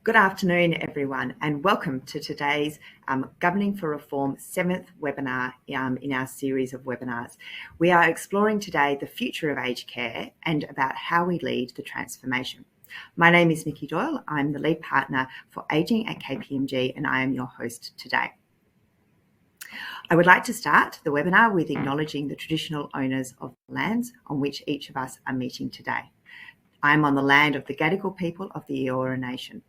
Good afternoon, everyone, and welcome to today's Governing for Reform 7th webinar in our series of webinars. We are exploring today the future of aged care and about how we lead the transformation. My name is Nikki Doyle. I'm the lead partner for Ageing at KPMG, and I am your host today. I would like to start the webinar with acknowledging the traditional owners of the lands on which each of us are meeting today. I am on the land of the Gadigal people of the Eora Nation.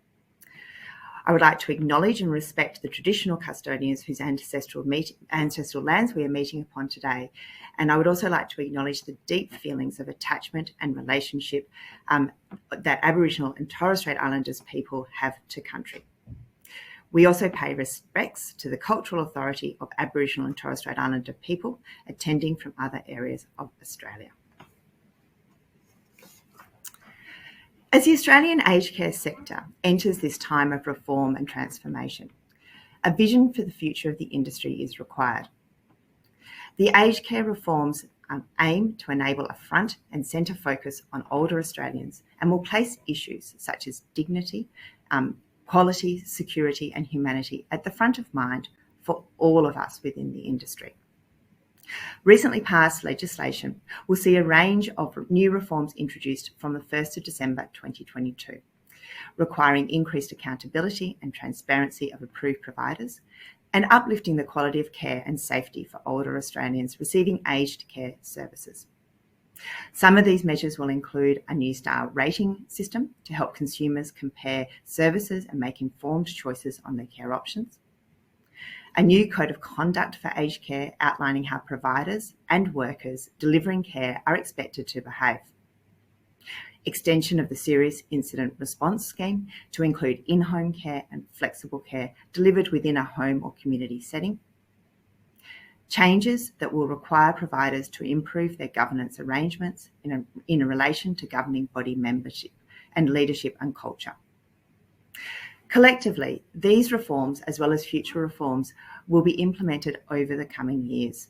I would like to acknowledge and respect the traditional custodians whose ancestral lands we are meeting upon today. And I would also like to acknowledge the deep feelings of attachment and relationship that Aboriginal and Torres Strait Islanders people have to country. We also pay respects to the cultural authority of Aboriginal and Torres Strait Islander people attending from other areas of Australia. As the Australian aged care sector enters this time of reform and transformation, a vision for the future of the industry is required. The aged care reforms aim to enable a front and centre focus on older Australians and will place issues such as dignity, quality, security and humanity at the front of mind for all of us within the industry. Recently passed legislation will see a range of new reforms introduced from the 1st of December 2022, requiring increased accountability and transparency of approved providers and uplifting the quality of care and safety for older Australians receiving aged care services. Some of these measures will include a new star rating system to help consumers compare services and make informed choices on their care options, a new code of conduct for aged care outlining how providers and workers delivering care are expected to behave, extension of the Serious Incident Response Scheme to include in-home care and flexible care delivered within a home or community setting, changes that will require providers to improve their governance arrangements in relation to governing body membership and leadership and culture. Collectively, these reforms, as well as future reforms, will be implemented over the coming years,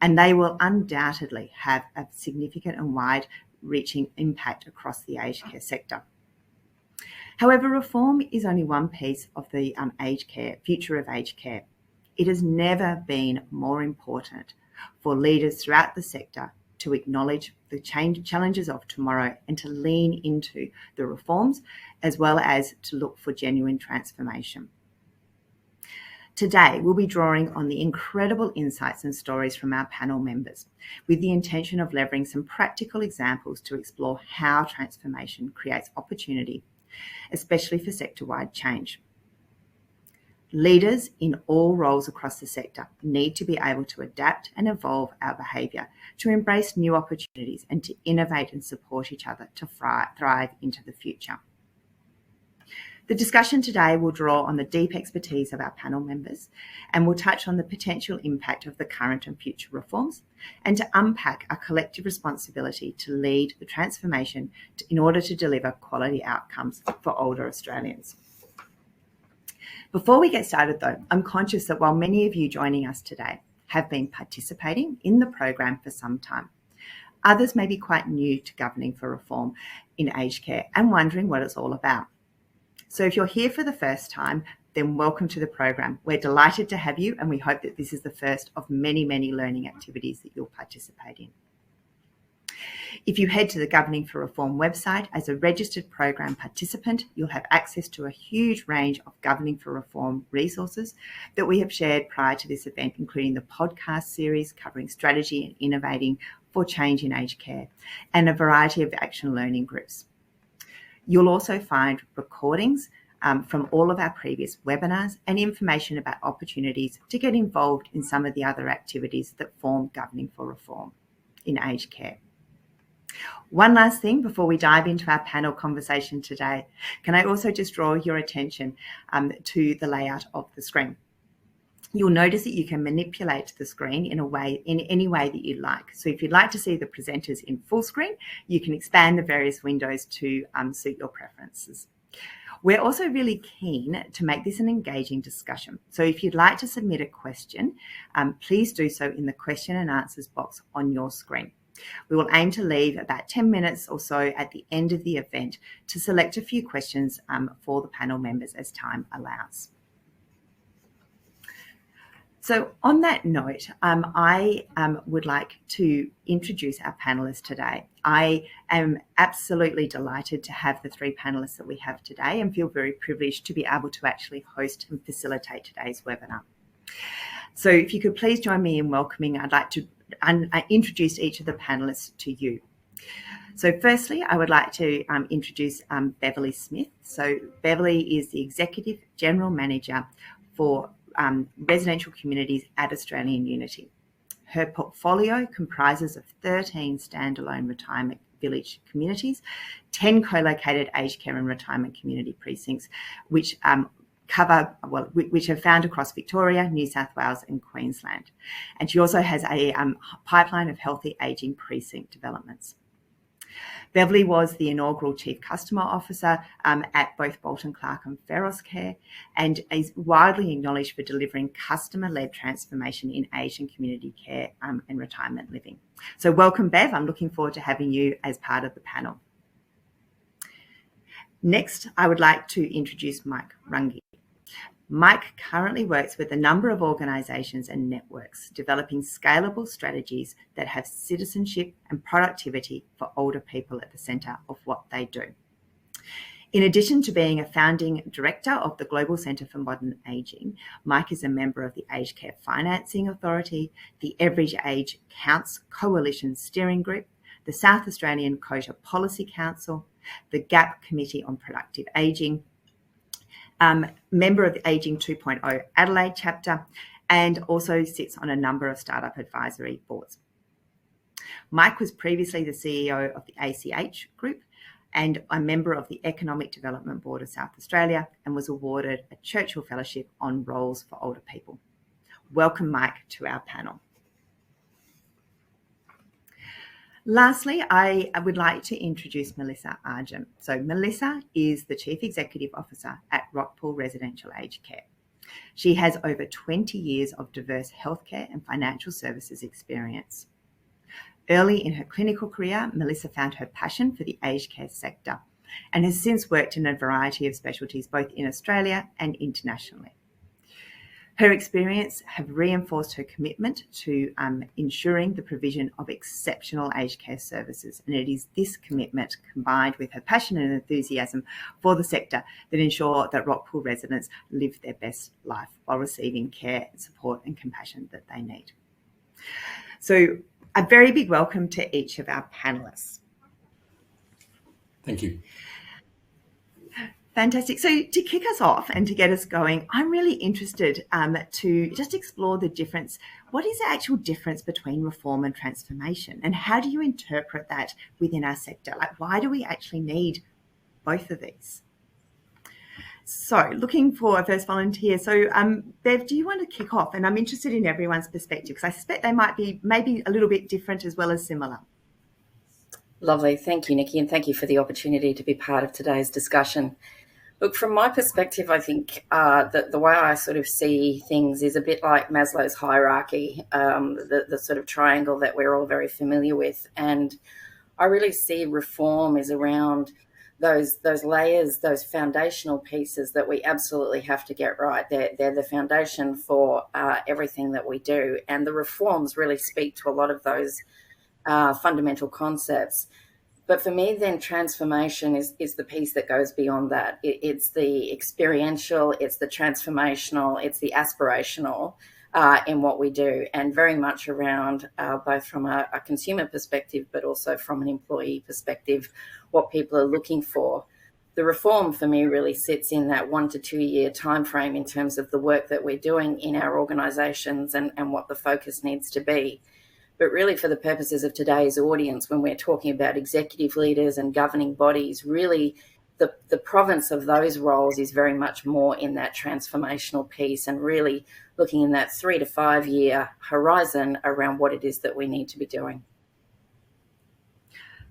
and they will undoubtedly have a significant and wide-reaching impact across the aged care sector. However, reform is only one piece of the future of aged care. It has never been more important for leaders throughout the sector to acknowledge the challenges of tomorrow and to lean into the reforms, as well as to look for genuine transformation. Today, we'll be drawing on the incredible insights and stories from our panel members, with the intention of leveraging some practical examples to explore how transformation creates opportunity, especially for sector-wide change. Leaders in all roles across the sector need to be able to adapt and evolve our behaviour, to embrace new opportunities and to innovate and support each other to thrive into the future. The discussion today will draw on the deep expertise of our panel members and will touch on the potential impact of the current and future reforms and to unpack our collective responsibility to lead the transformation in order to deliver quality outcomes for older Australians. Before we get started though, I'm conscious that while many of you joining us today have been participating in the program for some time, others may be quite new to Governing for Reform in aged care and wondering what it's all about. So if you're here for the first time, then welcome to the program. We're delighted to have you and we hope that this is the first of many, many learning activities that you'll participate in. If you head to the Governing for Reform website as a registered program participant, you'll have access to a huge range of Governing for Reform resources that we have shared prior to this event, including the podcast series covering strategy and innovating for change in aged care and a variety of action learning groups. You'll also find recordings from all of our previous webinars and information about opportunities to get involved in some of the other activities that form Governing for Reform in aged care. One last thing before we dive into our panel conversation today, can I also just draw your attention to the layout of the screen? You'll notice that you can manipulate the screen in any way that you like. So if you'd like to see the presenters in full screen, you can expand the various windows to suit your preferences. We're also really keen to make this an engaging discussion. So if you'd like to submit a question, please do so in the question and answers box on your screen. We will aim to leave about 10 minutes or so at the end of the event to select a few questions for the panel members as time allows. So on that note, I would like to introduce our panellists today. I am absolutely delighted to have the three panellists that we have today and feel very privileged to be able to actually host and facilitate today's webinar. So if you could please join me in welcoming, I'd like to introduce each of the panellists to you. So firstly, I would like to introduce Beverly Smith. So Beverly is the Executive General Manager for residential communities at Australian Unity. Her portfolio comprises of 13 standalone retirement village communities, 10 co-located aged care and retirement community precincts, which which are found across Victoria, New South Wales and Queensland. And she also has a pipeline of healthy ageing precinct developments. Beverly was the inaugural Chief Customer Officer at both Bolton Clark and Feros Care, and is widely acknowledged for delivering customer-led transformation in aged and community care and retirement living. So welcome, Bev. I'm looking forward to having you as part of the panel. Next, I would like to introduce Mike Runge. Mike currently works with a number of organisations and networks, developing scalable strategies that have citizenship and productivity for older people at the centre of what they do. In addition to being a founding director of the Global Centre for Modern Ageing, Mike is a member of the Aged Care Financing Authority, the Average Age Counts Coalition Steering Group, the South Australian Quota Policy Council, the GAP Committee on Productive Ageing, member of the Ageing 2.0 Adelaide chapter, and also sits on a number of startup advisory boards. Mike was previously the CEO of the ACH Group and a member of the Economic Development Board of South Australia, and was awarded a Churchill Fellowship on Roles for Older People. Welcome, Mike, to our panel. Lastly, I would like to introduce Melissa Argent. So Melissa is the Chief Executive Officer at Rockpool Residential Aged Care. She has over 20 years of diverse healthcare and financial services experience. Early in her clinical career, Melissa found her passion for the aged care sector and has since worked in a variety of specialties both in Australia and internationally. Her experience have reinforced her commitment to ensuring the provision of exceptional aged care services, and it is this commitment combined with her passion and enthusiasm for the sector that ensure that Rockpool residents live their best life while receiving care, support and compassion that they need. So a very big welcome to each of our panellists. Thank you. Fantastic. So to kick us off and to get us going, I'm really interested to just explore the difference. What is the actual difference between reform and transformation? And how do you interpret that within our sector? Like, why do we actually need both of these? So looking for a first volunteer. So Bev, do you want to kick off? And I'm interested in everyone's perspective because I suspect they might be maybe a little bit different as well as similar. Lovely. Thank you, Nikki, and thank you for the opportunity to be part of today's discussion. Look, from my perspective, I think that the way I sort of see things is a bit like Maslow's hierarchy, the sort of triangle that we're all very familiar with. And I really see reform is around those layers, those foundational pieces that we absolutely have to get right. They're the foundation for everything that we do. And the reforms really speak to a lot of those fundamental concepts. But for me, then transformation is the piece that goes beyond that. It's the experiential, it's the transformational, it's the aspirational in what we do, and very much around both from a consumer perspective, but also from an employee perspective, what people are looking for. The reform for me really sits in that 1 to 2 year timeframe in terms of the work that we're doing in our organisations and what the focus needs to be. But really, for the purposes of today's audience, when we're talking about executive leaders and governing bodies, really the province of those roles is very much more in that transformational piece and really looking in that 3 to 5 year horizon around what it is that we need to be doing.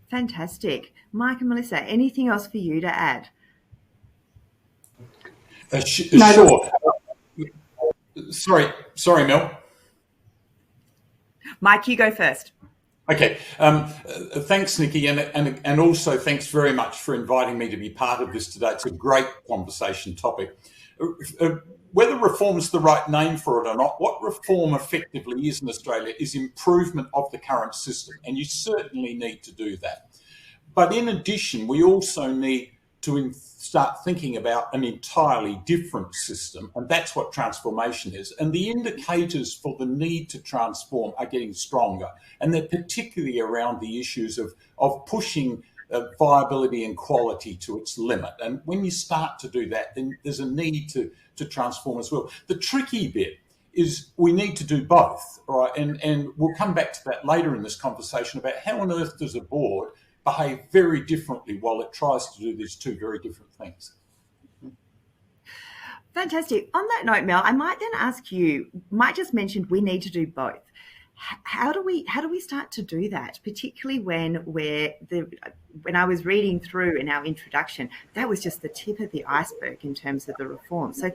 Fantastic. Mike and Melissa, anything else for you to add? Sure. Sorry, Mel. Mike, you go first. Okay. Thanks, Nikki, and also thanks very much for inviting me to be part of this today. It's a great conversation topic. Whether reform's the right name for it or not, what reform effectively is in Australia is improvement of the current system, and you certainly need to do that. But in addition, we also need to start thinking about an entirely different system, and that's what transformation is. And the indicators for the need to transform are getting stronger, and they're particularly around the issues of pushing viability and quality to its limit. And when you start to do that, then there's a need to transform as well. The tricky bit is we need to do both, right? And we'll come back to that later in this conversation about how on earth does a board behave very differently while it tries to do these two very different things. Fantastic. On that note, Mel, I might then ask you, Mike just mentioned we need to do both. How do we start to do that, particularly when I was reading through in our introduction, that was just the tip of the iceberg in terms of the reform. So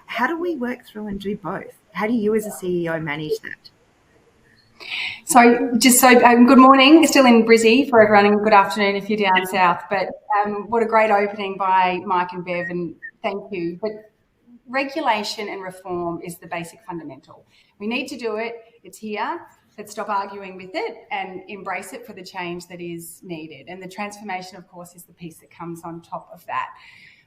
how do we work through and do both? How do you as a CEO manage that? Good morning, still in Brizzy for everyone, and good afternoon if you're down south. But what a great opening by Mike and Bev, and thank you. But regulation and reform is the basic fundamental. We need to do it. It's here. Let's stop arguing with it and embrace it for the change that is needed. And the transformation, of course, is the piece that comes on top of that.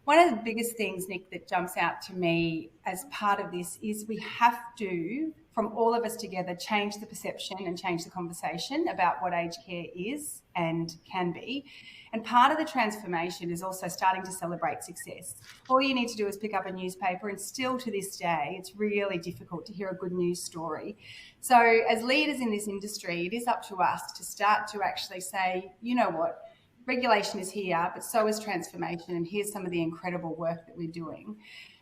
One of the biggest things, Nick, that jumps out to me as part of this is we have to, from all of us together, change the perception and change the conversation about what aged care is and can be. And part of the transformation is also starting to celebrate success. All you need to do is pick up a newspaper, and still to this day, it's really difficult to hear a good news story. So as leaders in this industry, it is up to us to start to actually say, you know what, regulation is here, but so is transformation, and here's some of the incredible work that we're doing.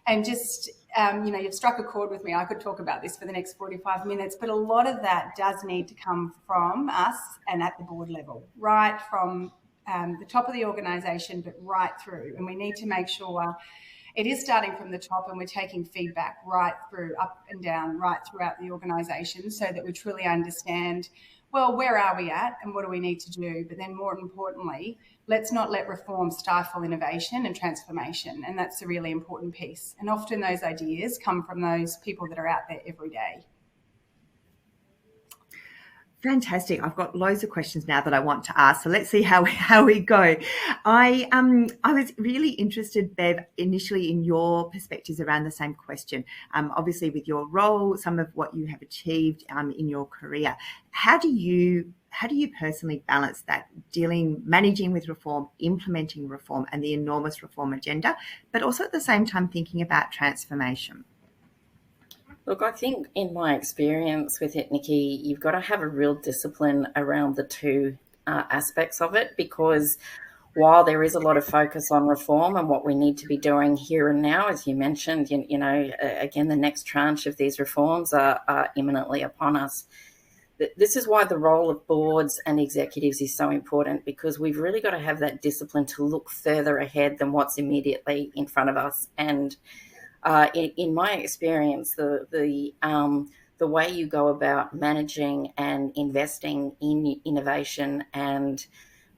And just, you've struck a chord with me. I could talk about this for the next 45 minutes, but a lot of that does need to come from us and at the board level, right from the top of the organisation, but right through. And we need to make sure it is starting from the top and we're taking feedback right through, up and down, right throughout the organisation, so that we truly understand, well, where are we at and what do we need to do? But then more importantly, let's not let reform stifle innovation and transformation. And that's a really important piece. And often those ideas come from those people that are out there every day. Fantastic. I've got loads of questions now that I want to ask. So let's see how we go. I was really interested, Bev, initially in your perspectives around the same question. Obviously, with your role, some of what you have achieved in your career. How do you personally balance that, managing with reform, implementing reform, and the enormous reform agenda, but also at the same time thinking about transformation? Look, I think in my experience with it, Nikki, you've got to have a real discipline around the two aspects of it, because while there is a lot of focus on reform and what we need to be doing here and now, as you mentioned, again, the next tranche of these reforms are imminently upon us. This is why the role of boards and executives is so important, because we've really got to have that discipline to look further ahead than what's immediately in front of us. And in my experience, the way you go about managing and investing in innovation and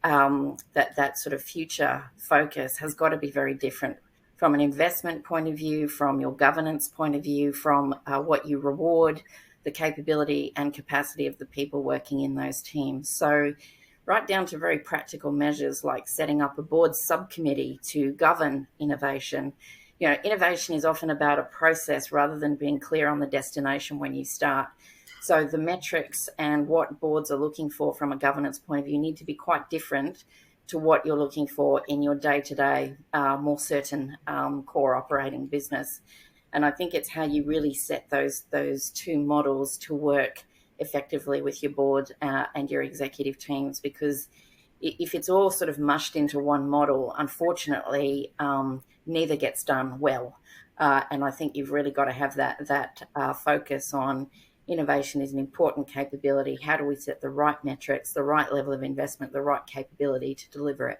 that sort of future focus has got to be very different from an investment point of view, from your governance point of view, from what you reward, the capability and capacity of the people working in those teams. So right down to very practical measures like setting up a board subcommittee to govern innovation. Innovation is often about a process rather than being clear on the destination when you start. So the metrics and what boards are looking for from a governance point of view need to be quite different to what you're looking for in your day-to-day, more certain core operating business. And I think it's how you really set those two models to work effectively with your board and your executive teams, because if it's all sort of mushed into one model, unfortunately, neither gets done well. And I think you've really got to have that focus on innovation is an important capability. How do we set the right metrics, the right level of investment, the right capability to deliver it?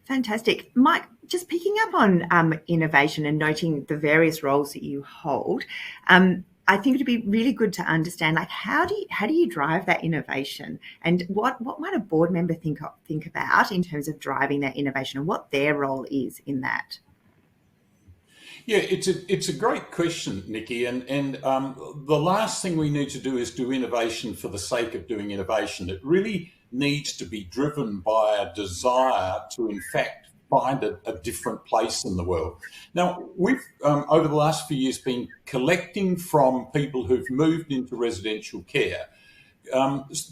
Fantastic. Mike, just picking up on innovation and noting the various roles that you hold, I think it'd be really good to understand, like, how do you drive that innovation, and what might a board member think about in terms of driving that innovation, and what their role is in that? Yeah, it's a great question, Nikki, and the last thing we need to do is do innovation for the sake of doing innovation. It really needs to be driven by a desire to, in fact, find a different place in the world. Now, we've, over the last few years, been collecting from people who've moved into residential care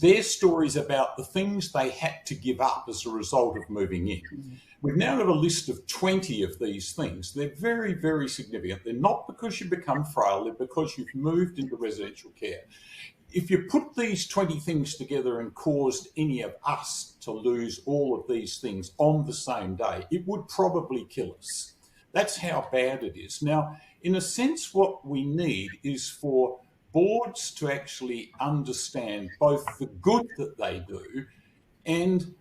their stories about the things they had to give up as a result of moving in. We've now got a list of 20 of these things. They're very, very significant. They're not because you become frail, they're because you've moved into residential care. If you put these 20 things together and caused any of us to lose all of these things on the same day, it would probably kill us. That's how bad it is. Now, in a sense, what we need is for boards to actually understand both the good that they do and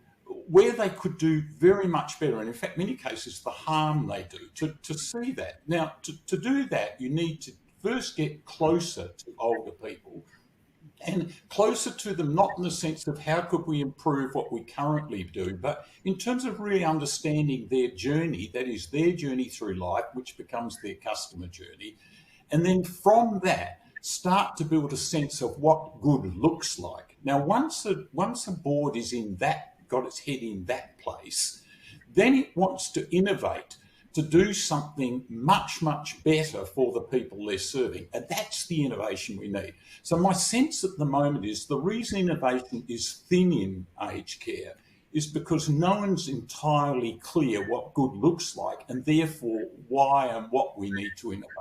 where they could do very much better, and in fact, many cases, the harm they do, to see that. Now, to do that, you need to first get closer to older people, and closer to them, not in the sense of how could we improve what we currently do, but in terms of really understanding their journey, that is their journey through life, which becomes their customer journey. And then from that, start to build a sense of what good looks like. Now, once a board is in that, got its head in that place, then it wants to innovate, to do something much, much better for the people they're serving. And that's the innovation we need. So my sense at the moment is the reason innovation is thin in aged care is because no one's entirely clear what good looks like, and therefore why and what we need to innovate.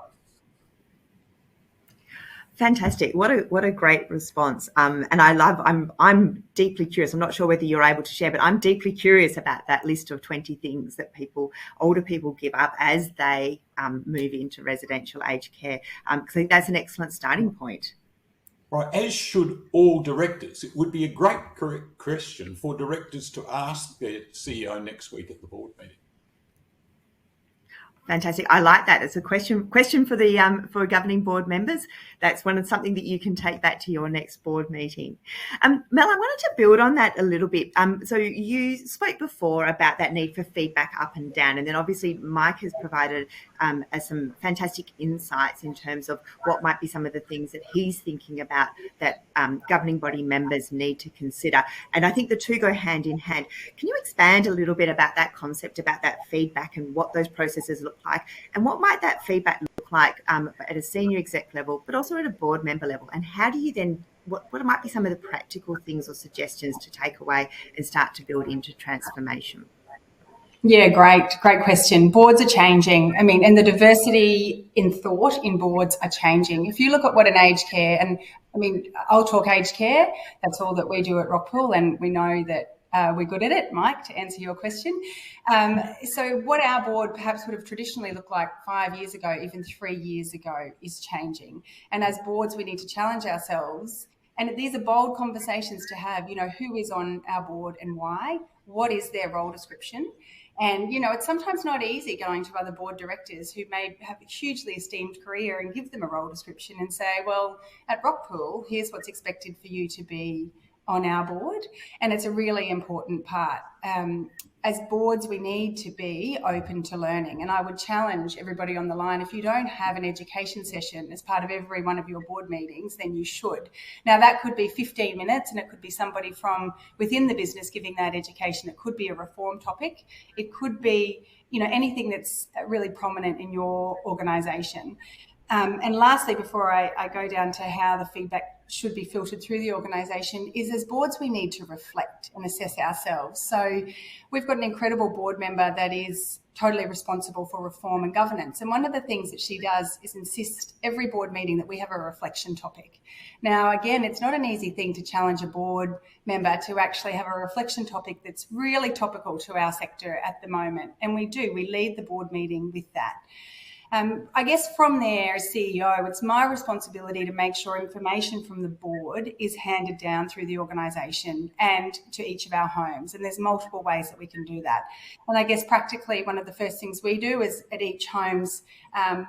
Fantastic. What a great response. And I'm deeply curious. I'm not sure whether you're able to share, but I'm deeply curious about that list of 20 things that older people give up as they move into residential aged care. Because I think that's an excellent starting point. Right, as should all directors. It would be a great question for directors to ask their CEO next week at the board meeting. Fantastic. I like that. It's a question for the for governing board members. That's something that you can take back to your next board meeting. Mel, I wanted to build on that a little bit. So you spoke before about that need for feedback up and down, and then obviously Mike has provided some fantastic insights in terms of what might be some of the things that he's thinking about that governing body members need to consider. And I think the two go hand in hand. Can you expand a little bit about that concept, about that feedback and what those processes look like, and what might that feedback look like at a senior exec level, but also at a board member level? And how do you then, what might be some of the practical things or suggestions to take away and start to build into transformation? Yeah, great question. Boards are changing. I mean, and the diversity in thought in boards are changing. If you look at what an aged care, and I mean, I'll talk aged care, that's all that we do at Rockpool, and we know that we're good at it, Mike, to answer your question. So what our board perhaps would have traditionally looked like 5 years ago, even 3 years ago, is changing. And as boards, we need to challenge ourselves. And these are bold conversations to have, who is on our board and why, what is their role description. And, it's sometimes not easy going to other board directors who may have a hugely esteemed career and give them a role description and say, well, at Rockpool, here's what's expected for you to be on our board. And it's a really important part. As boards, we need to be open to learning. And I would challenge everybody on the line, if you don't have an education session as part of every one of your board meetings, then you should. Now, that could be 15 minutes, and it could be somebody from within the business giving that education. It could be a reform topic. It could be, anything that's really prominent in your organisation. And lastly, before I go down to how the feedback should be filtered through the organisation, is as boards we need to reflect and assess ourselves. So we've got an incredible board member that is totally responsible for reform and governance. And one of the things that she does is insist every board meeting that we have a reflection topic. Now, again, it's not an easy thing to challenge a board member to actually have a reflection topic that's really topical to our sector at the moment. And we lead the board meeting with that. I guess from there, as CEO, it's my responsibility to make sure information from the board is handed down through the organisation and to each of our homes. And there's multiple ways that we can do that. And I guess practically one of the first things we do is at each home's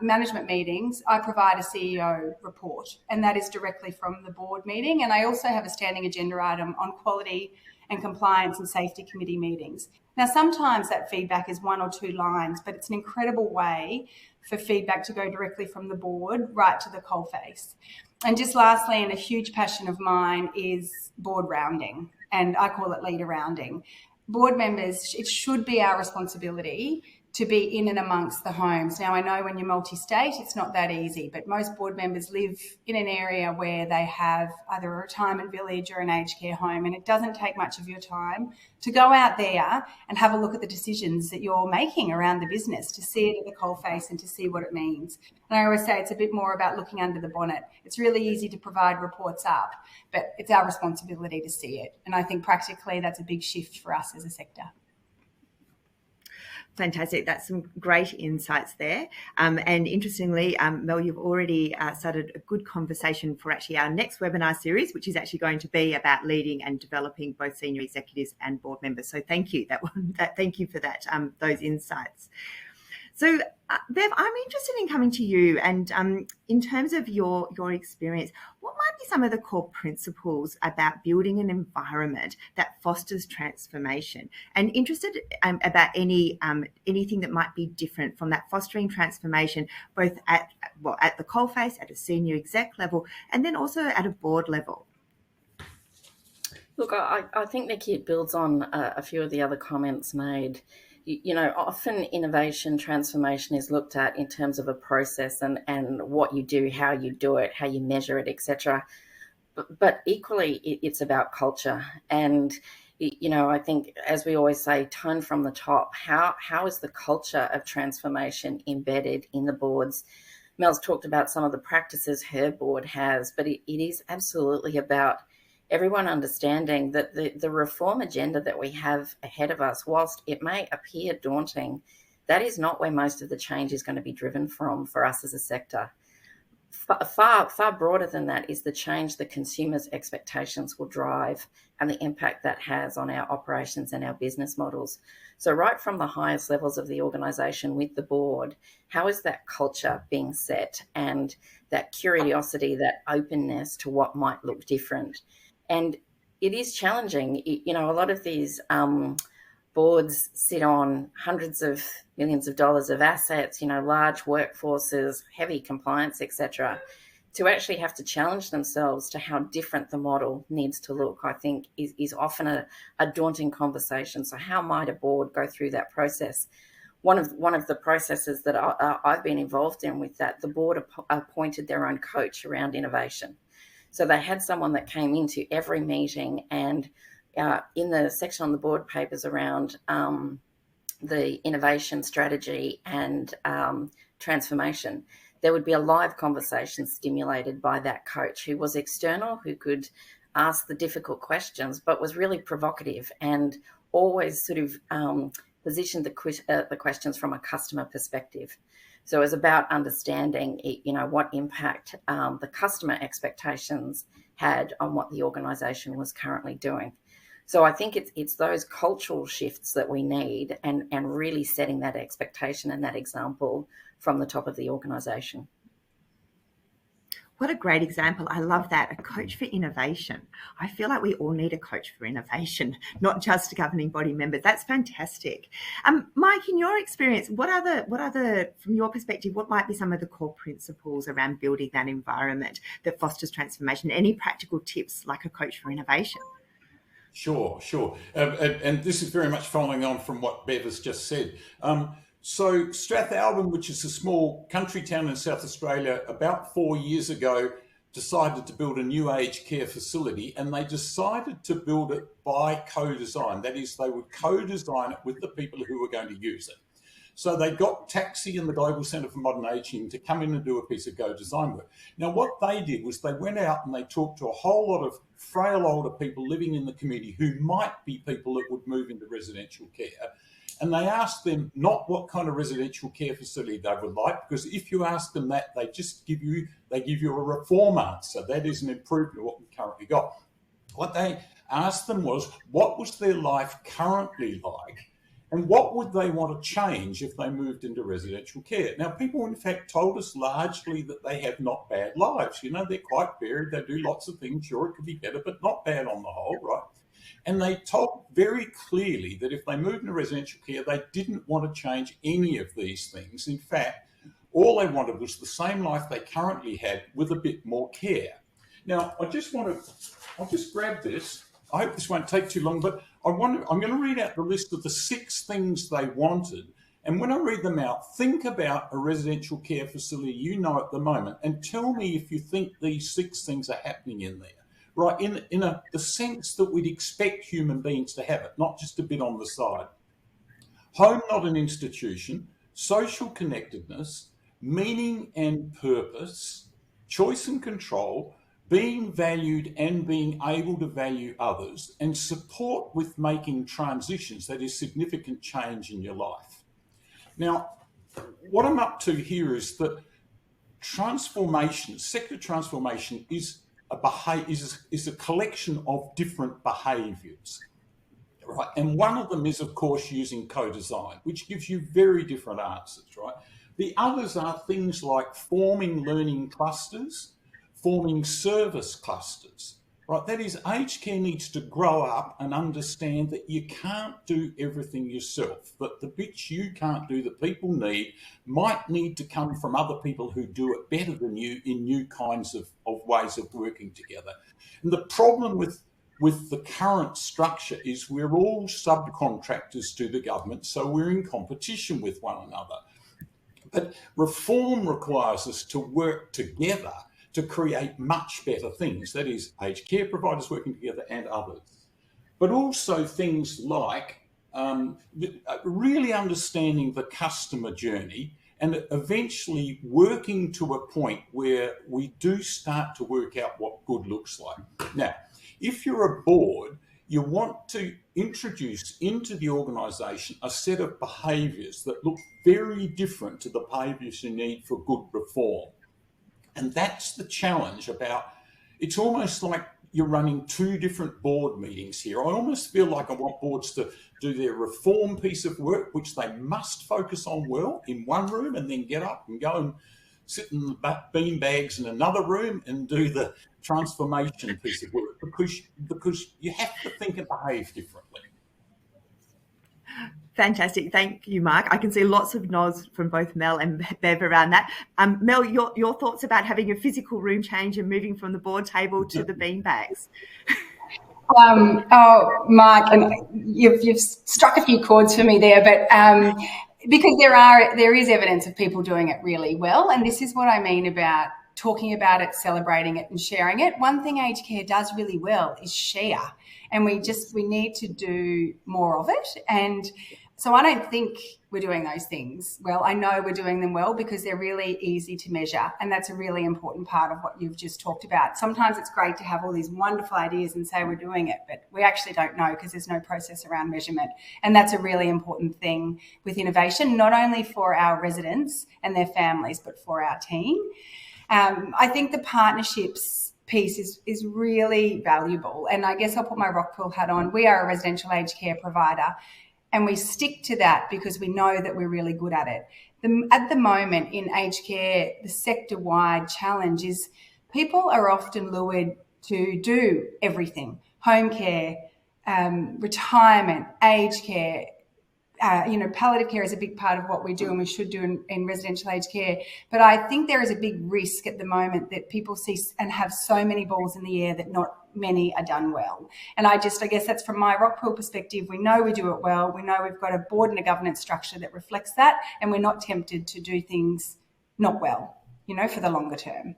management meetings, I provide a CEO report, and that is directly from the board meeting. And I also have a standing agenda item on quality and compliance and safety committee meetings. Now, sometimes that feedback is 1 or 2 lines, but it's an incredible way for feedback to go directly from the board right to the coalface. And just lastly, and a huge passion of mine, is board rounding, and I call it leader rounding. Board members, it should be our responsibility to be in and amongst the homes. Now, I know when you're multi-state, it's not that easy, but most board members live in an area where they have either a retirement village or an aged care home, and it doesn't take much of your time to go out there and have a look at the decisions that you're making around the business, to see it at the coalface and to see what it means. And I always say it's a bit more about looking under the bonnet. It's really easy to provide reports up, but it's our responsibility to see it. And I think practically that's a big shift for us as a sector. Fantastic. That's some great insights there. And interestingly, Mel, you've already started a good conversation for actually our next webinar series, which is actually going to be about leading and developing both senior executives and board members. So thank you. Thank you for that, those insights. So, Bev, I'm interested in coming to you, and in terms of your experience, what might be some of the core principles about building an environment that fosters transformation? And interested about anything that might be different from that fostering transformation, both at the coalface, at a senior exec level, and then also at a board level. Look, I think, Nikki, it builds on a few of the other comments made. You know, often innovation transformation is looked at in terms of a process and what you do, how you do it, how you measure it, etc. But equally, it's about culture. And, you know, I think, as we always say, tone from the top. How is the culture of transformation embedded in the boards? Mel's talked about some of the practices her board has, but it is absolutely about everyone understanding that the reform agenda that we have ahead of us, whilst it may appear daunting, that is not where most of the change is going to be driven from for us as a sector. Far broader than that is the change the consumers' expectations will drive and the impact that has on our operations and our business models. So right from the highest levels of the organisation with the board, how is that culture being set, and that curiosity, that openness to what might look different? And it is challenging. You know, a lot of these boards sit on hundreds of millions of dollars of assets, you know, large workforces, heavy compliance, etc. To actually have to challenge themselves to how different the model needs to look, I think is often a daunting conversation. So how might a board go through that process? One of the processes that I've been involved in with that, the board appointed their own coach around innovation. So they had someone that came into every meeting, and in the section on the board papers around the innovation strategy and transformation, there would be a live conversation stimulated by that coach who was external, who could ask the difficult questions, but was really provocative and always sort of positioned the questions from a customer perspective. So it was about understanding, you know, what impact the customer expectations had on what the organisation was currently doing. So I think it's those cultural shifts that we need, and really setting that expectation and that example from the top of the organisation. What a great example. I love that. A coach for innovation. I feel like we all need a coach for innovation, not just governing body members. That's fantastic. Mike, in your experience, what are the, from your perspective, what might be some of the core principles around building that environment that fosters transformation? Any practical tips like a coach for innovation? Sure. And this is very much following on from what Bev has just said. So Strathalbyn, which is a small country town in South Australia, about 4 years ago decided to build a new aged care facility, and they decided to build it by co-design. That is, they would co-design it with the people who were going to use it. So they got Taxi and the Global Centre for Modern Ageing to come in and do a piece of co-design work. Now, what they did was they went out and they talked to a whole lot of frail older people living in the community who might be people that would move into residential care. and they asked them not what kind of residential care facility they would like, because if you ask them that, they just give you a reform answer. That is an improvement of what we currently got. What they asked them was, what was their life currently like, and what would they want to change if they moved into residential care? Now, people, in fact, told us largely that they have not bad lives. You know, they're quite varied. They do lots of things. Sure, it could be better, but not bad on the whole, right? And they told very clearly that if they moved into residential care, they didn't want to change any of these things. In fact, all they wanted was the same life they currently had with a bit more care. Now, I'll just grab this. I hope this won't take too long, but I'm going to read out the list of the 6 things they wanted. And when I read them out, think about a residential care facility you know at the moment and tell me if you think these 6 things are happening in there, right? In the sense that we'd expect human beings to have it, not just a bit on the side. Home, not an institution, social connectedness, meaning and purpose, choice and control, being valued and being able to value others, and support with making transitions, that is significant change in your life. Now, what I'm up to here is that transformation, sector transformation is a collection of different behaviours, right? And one of them is, of course, using co-design, which gives you very different answers, right? The others are things like forming learning clusters, forming service clusters, right? That is, aged care needs to grow up and understand that you can't do everything yourself, that the bits you can't do that people need might need to come from other people who do it better than you in new kinds of ways of working together. And the problem with the current structure is we're all subcontractors to the government, so we're in competition with one another. But reform requires us to work together to create much better things. That is, aged care providers working together and others. But also things like really understanding the customer journey and eventually working to a point where we do start to work out what good looks like. Now, if you're a board, you want to introduce into the organisation a set of behaviours that look very different to the behaviours you need for good reform. And that's the challenge about, it's almost like you're running 2 different board meetings here. I almost feel like I want boards to do their reform piece of work, which they must focus on well, in one room, and then get up and go and sit in the bean bags in another room and do the transformation piece of work, because you have to think and behave differently. Fantastic. Thank you, Mark. I can see lots of nods from both Mel and Bev around that. Mel, your thoughts about having a physical room change and moving from the board table to the beanbags? Mark, and you've struck a few chords for me there, but because there is evidence of people doing it really well, and this is what I mean about talking about it, celebrating it and sharing it. One thing aged care does really well is share, and we need to do more of it. And so I don't think we're doing those things well. I know we're doing them well because they're really easy to measure, and that's a really important part of what you've just talked about. Sometimes it's great to have all these wonderful ideas and say we're doing it, but we actually don't know because there's no process around measurement. And that's a really important thing with innovation, not only for our residents and their families, but for our team. I think the partnerships piece is really valuable. And I guess I'll put my Rockpool hat on. We are a residential aged care provider, and we stick to that because we know that we're really good at it. At the moment in aged care, the sector-wide challenge is people are often lured to do everything: home care, retirement, aged care. Palliative care is a big part of what we do and we should do in residential aged care. But I think there is a big risk at the moment that people see and have so many balls in the air that not many are done well. And I guess that's from my Rockpool perspective. We know we do it well. We know we've got a board and a governance structure that reflects that, and we're not tempted to do things not well, for the longer term.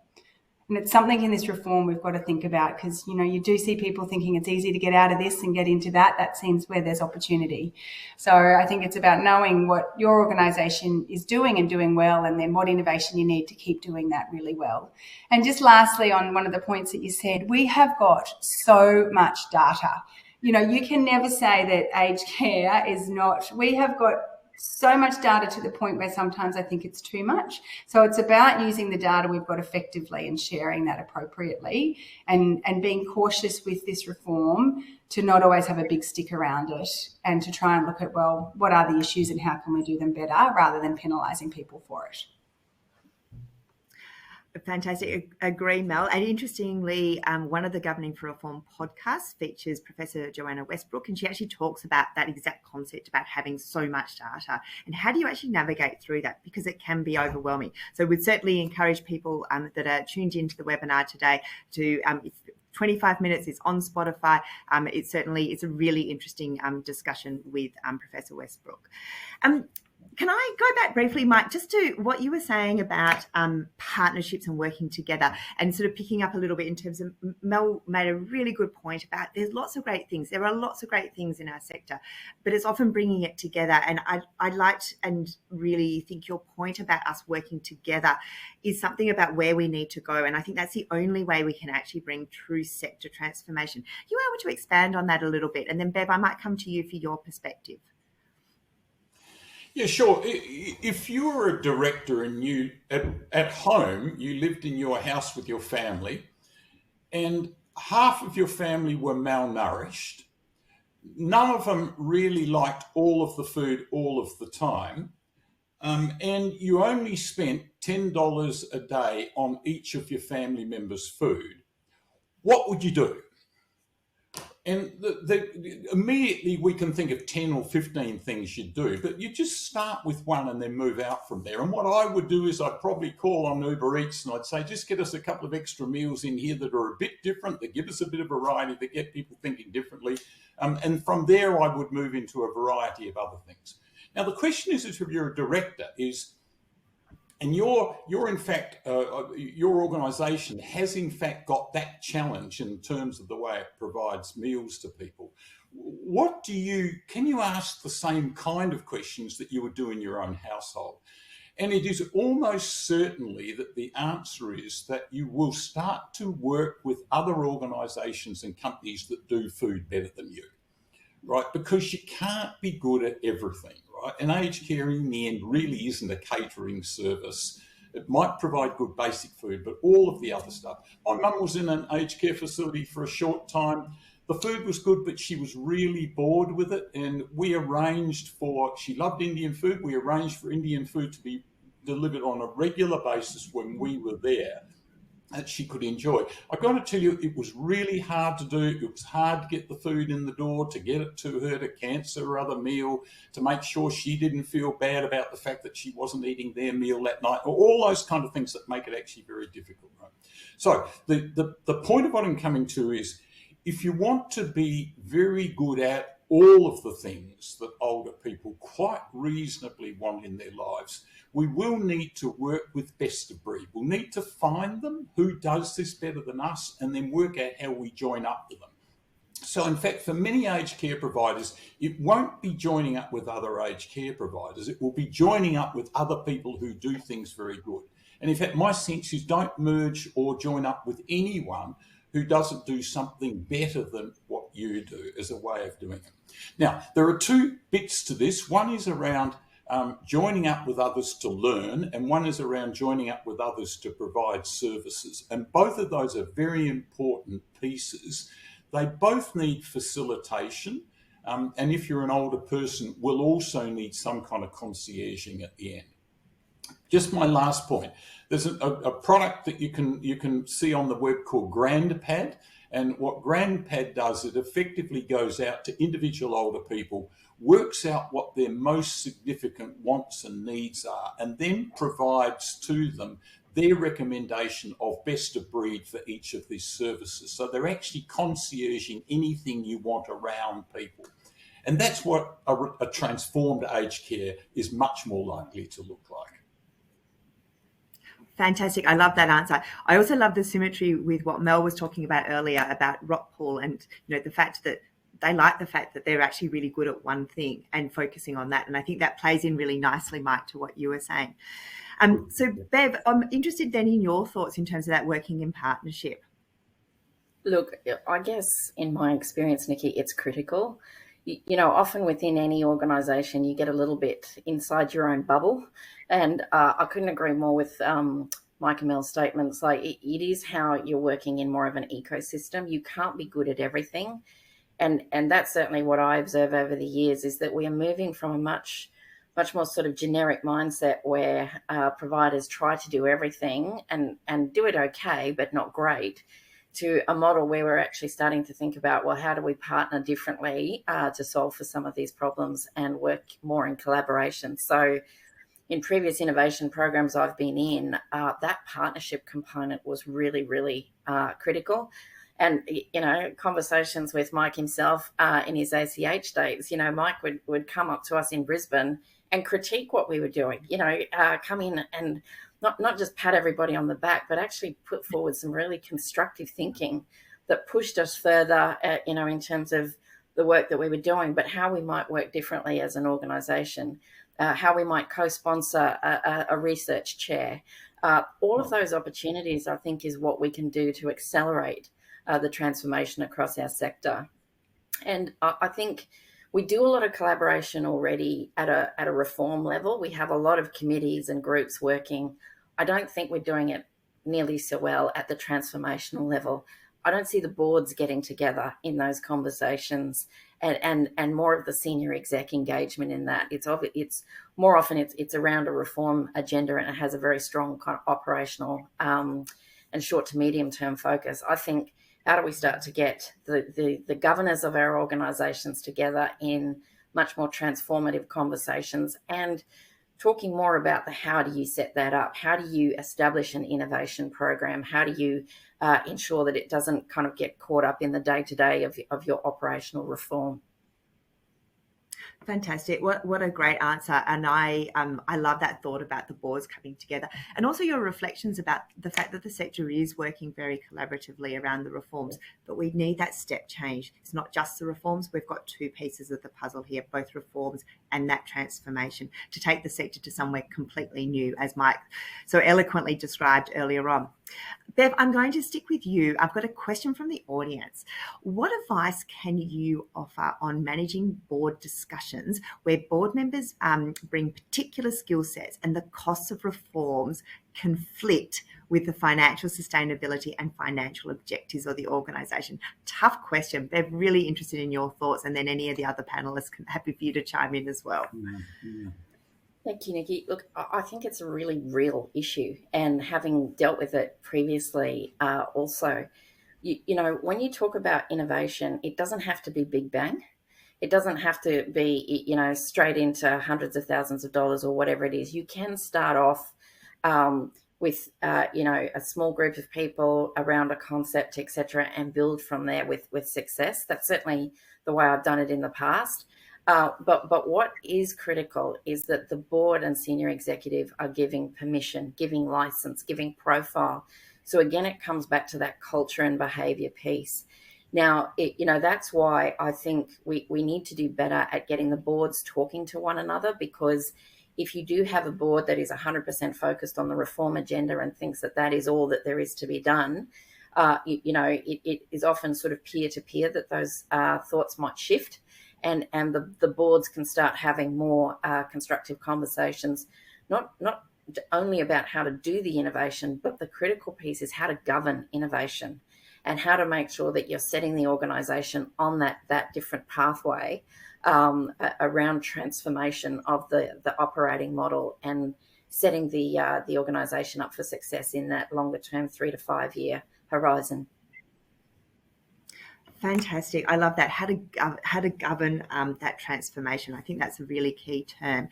And it's something in this reform we've got to think about, because, you do see people thinking it's easy to get out of this and get into that. That seems where there's opportunity. So I think it's about knowing what your organisation is doing and doing well, and then what innovation you need to keep doing that really well. And just lastly, on one of the points that you said, we have got so much data. you know, you can never say that aged care is not, we have got so much data to the point where sometimes I think it's too much. So it's about using the data we've got effectively and sharing that appropriately, and being cautious with this reform to not always have a big stick around it, and to try and look at, well, what are the issues and how can we do them better, rather than penalising people for it. Fantastic. Agree, Mel. And interestingly, one of the Governing for Reform podcasts features Professor Joanna Westbrook, and she actually talks about that exact concept about having so much data and how do you actually navigate through that, because it can be overwhelming. So we'd certainly encourage people that are tuned into the webinar today to, 25 minutes is on Spotify. It's a really interesting discussion with Professor Westbrook. Can I go back briefly, Mike, just to what you were saying about partnerships and working together, and sort of picking up a little bit in terms of, Mel made a really good point about there's lots of great things. There are lots of great things in our sector, but it's often bringing it together. And I liked and really think your point about us working together is something about where we need to go. And I think that's the only way we can actually bring true sector transformation. Are you able to expand on that a little bit? And then, Bev, I might come to you for your perspective. Yeah, sure. If you were a director and you at home, you lived in your house with your family, and half of your family were malnourished, none of them really liked all of the food all of the time, and you only spent $10 a day on each of your family members' food, what would you do? And immediately we can think of 10 or 15 things you'd do, but you just start with one and then move out from there. And what I would do is I'd probably call on Uber Eats and I'd say, just get us a couple of extra meals in here that are a bit different, that give us a bit of variety, that get people thinking differently. And from there, I would move into a variety of other things. Now, the question is, if you're a director, and you're in fact, your organisation has in fact got that challenge in terms of the way it provides meals to people. Can you ask the same kind of questions that you would do in your own household? And it is almost certainly that the answer is that you will start to work with other organisations and companies that do food better than you, right? Because you can't be good at everything. Right? And aged care in the end really isn't a catering service. It might provide good basic food, but all of the other stuff. My mum was in an aged care facility for a short time. The food was good, but she was really bored with it. And she loved Indian food. We arranged for Indian food to be delivered on a regular basis when we were there, that she could enjoy. I've got to tell you, it was really hard to do. It was hard to get the food in the door, to get it to her, to cancel her other meal, to make sure she didn't feel bad about the fact that she wasn't eating their meal that night, or all those kind of things that make it actually very difficult. Right? So the point of what I'm coming to is, if you want to be very good at all of the things that older people quite reasonably want in their lives, we will need to work with best of breed. We'll need to find them who does this better than us, and then work out how we join up with them. So in fact, for many aged care providers, it won't be joining up with other aged care providers. It will be joining up with other people who do things very good. And in fact, my sense is, don't merge or join up with anyone who doesn't do something better than what you do as a way of doing it. Now, there are two bits to this. One is around joining up with others to learn, and one is around joining up with others to provide services. And both of those are very important pieces. They both need facilitation, and if you're an older person, will also need some kind of concierging at the end. Just my last point. There's a product that you can see on the web called GrandPad, and what GrandPad does, it effectively goes out to individual older people, works out what their most significant wants and needs are, and then provides to them their recommendation of best of breed for each of these services. So they're actually concierging anything you want around people. And that's what a transformed aged care is much more likely to look like. Fantastic. I love that answer. I also love the symmetry with what Mel was talking about earlier about Rockpool, and the fact that they like the fact that they're actually really good at one thing and focusing on that. And I think that plays in really nicely, Mike, to what you were saying. So Bev, I'm interested then in your thoughts in terms of that working in partnership. Look, I guess in my experience, Nikki, it's critical. Often within any organisation, you get a little bit inside your own bubble. And I couldn't agree more with Mike and Mel's statements. Like, it is how you're working in more of an ecosystem. You can't be good at everything. And that's certainly what I observe over the years, is that we are moving from a much more sort of generic mindset where providers try to do everything and do it okay, but not great, to a model where we're actually starting to think about, well, how do we partner differently to solve for some of these problems and work more in collaboration? So in previous innovation programs I've been in, that partnership component was really, really critical. And, conversations with Mike himself in his ACH days, Mike would come up to us in Brisbane and critique what we were doing, come in and not just pat everybody on the back, but actually put forward some really constructive thinking that pushed us further, in terms of the work that we were doing, but how we might work differently as an organisation, how we might co-sponsor a research chair. All of those opportunities, I think, is what we can do to accelerate the transformation across our sector. And I think we do a lot of collaboration already at a reform level. We have a lot of committees and groups working. I don't think we're doing it nearly so well at the transformational level. I don't see the boards getting together in those conversations and more of the senior exec engagement in that. It's more often it's around a reform agenda, and it has a very strong kind of operational and short to medium term focus. I think, how do we start to get the governors of our organisations together in much more transformative conversations and talking more about how do you set that up? How do you establish an innovation program? How do you ensure that it doesn't kind of get caught up in the day-to-day of your operational reform? Fantastic. What a great answer. And I love that thought about the boards coming together, and also your reflections about the fact that the sector is working very collaboratively around the reforms, but we need that step change. It's not just the reforms. We've got two pieces of the puzzle here, both reforms and that transformation, to take the sector to somewhere completely new, as Mike so eloquently described earlier on. Bev, I'm going to stick with you. I've got a question from the audience. What advice can you offer on managing board discussions where board members bring particular skill sets and the costs of reforms conflict with the financial sustainability and financial objectives of the organisation? Tough question. They're really interested in your thoughts, and then any of the other panellists can happy for you to chime in as well. Yeah. Thank you, Nikki. Look, I think it's a really real issue, and having dealt with it previously also, when you talk about innovation, it doesn't have to be big bang. It doesn't have to be, straight into hundreds of thousands of dollars or whatever it is. You can start off with, a small group of people around a concept, etc., and build from there with success. That's certainly the way I've done it in the past. But what is critical is that the board and senior executive are giving permission, giving license, giving profile. So again, it comes back to that culture and behaviour piece. Now, that's why I think we need to do better at getting the boards talking to one another, because if you do have a board that is 100% focused on the reform agenda and thinks that is all that there is to be done, it is often sort of peer-to-peer that those thoughts might shift. And the boards can start having more constructive conversations, not only about how to do the innovation, but the critical piece is how to govern innovation and how to make sure that you're setting the organisation on that different pathway around transformation of the operating model and setting the organisation up for success in that longer term 3 to 5 year horizon. Fantastic. I love that. How to govern that transformation. I think that's a really key term.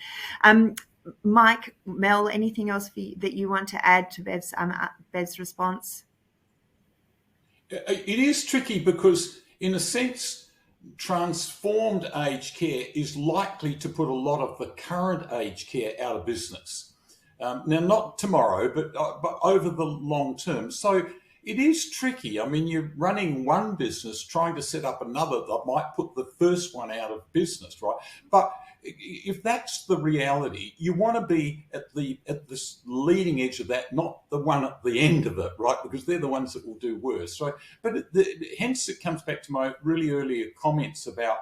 Mike, Mel, anything else that you want to add to Bev's response? It is tricky because, in a sense, transformed aged care is likely to put a lot of the current aged care out of business. Now, not tomorrow, but over the long term. So it is tricky. I mean, you're running one business, trying to set up another that might put the first one out of business, right? But if that's the reality, you want to be at the leading edge of that, not the one at the end of it, right? Because they're the ones that will do worse, right? But hence it comes back to my really earlier comments about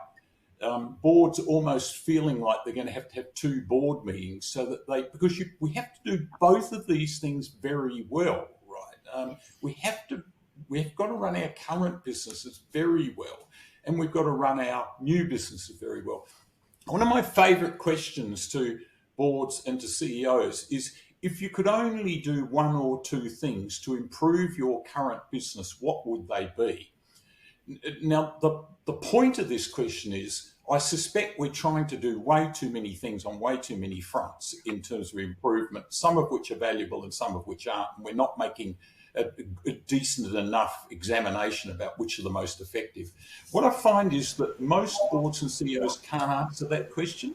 boards almost feeling like they're going to have two board meetings, so that we have to do both of these things very well, right? We've got to run our current businesses very well, and we've got to run our new businesses very well. One of my favourite questions to boards and to CEOs is, if you could only do one or two things to improve your current business, what would they be? Now, the point of this question is, I suspect we're trying to do way too many things on way too many fronts in terms of improvement, some of which are valuable and some of which aren't, and we're not making a decent enough examination about which are the most effective. What I find is that most boards and CEOs can't answer that question.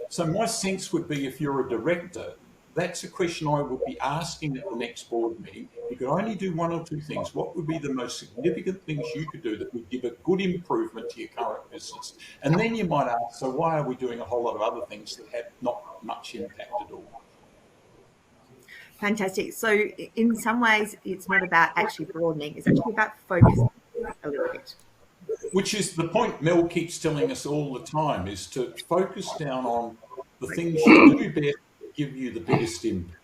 So my sense would be, if you're a director, that's a question I would be asking at the next board meeting. You could only do one or two things. What would be the most significant things you could do that would give a good improvement to your current business? And then you might ask, so why are we doing a whole lot of other things that have not much impact at all? Fantastic. So in some ways, it's not about actually broadening, it's actually about focusing a little bit. Which is the point Mel keeps telling us all the time, is to focus down on the things you do best that give you the biggest impact.